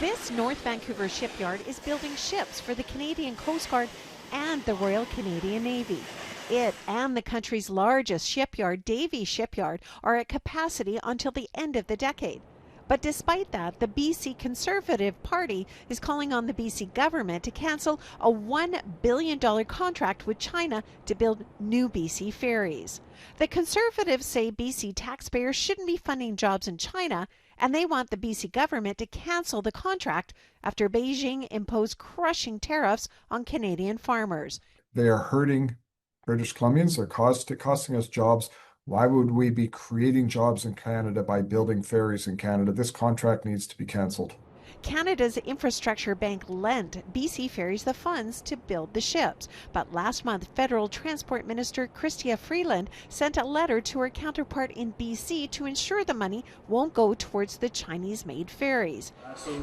This North Vancouver shipyard is building ships for the Canadian Coast Guard and the Royal Canadian Navy. It and the country's largest shipyard, Davie Shipyard, are at capacity until the end of the decade. But despite that, the BC Conservative Party is calling on the BC government to cancel a $1 billion contract with China to build new BC ferries. The Conservatives say BC taxpayers shouldn't be funding jobs in China, and they want the BC government to cancel the contract after Beijing imposed crushing tariffs on Canadian farmers. They are hurting British Columbians. They're costing us jobs. Why would we be creating jobs in Canada by building ferries in Canada? This contract needs to be cancelled. Canada's infrastructure bank lent BC Ferries the funds to build the ships. But last month, Federal Transport Minister Chrystia Freeland sent a letter to her counterpart in BC to ensure the money won't go towards the Chinese-made ferries.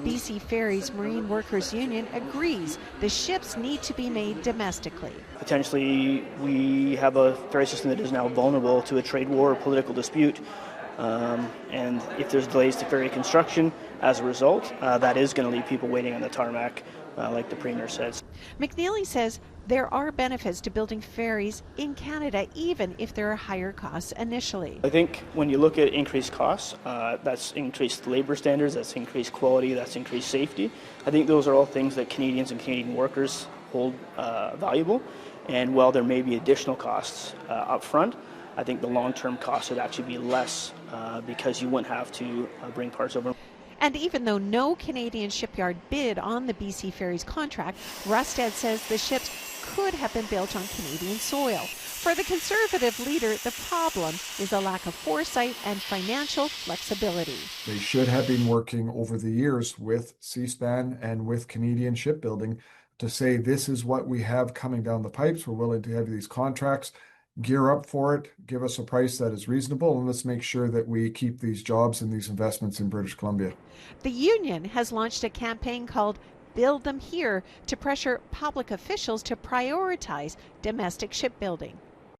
BC Ferries Marine Workers Union agrees the ships need to be made domestically. Potentially, we have a ferry system that is now vulnerable to a trade war or political dispute. And if there's delays to ferry construction as a result, that is going to leave people waiting on the tarmac, like the Premier says. McNeely says there are benefits to building ferries in Canada, even if there are higher costs initially. I think when you look at increased costs, that's increased labor standards, that's increased quality, that's increased safety. I think those are all things that Canadians and Canadian workers hold valuable. And while there may be additional costs up front, I think the long-term cost would actually be less because you wouldn't have to bring parts over. And even though no Canadian shipyard bid on the BC Ferries contract, Rustad says the ships could have been built on Canadian soil. For the Conservative leader, the problem is a lack of foresight and financial flexibility. They should have been working over the years with C-SPAN and with Canadian shipbuilding to say this is what we have coming down the pipes. We're willing to have these contracts. Gear up for it, give us a price that is reasonable, and let's make sure that we keep these jobs and these investments in British Columbia. The union has launched a campaign called Build Them Here to pressure public officials to prioritize domestic shipbuilding.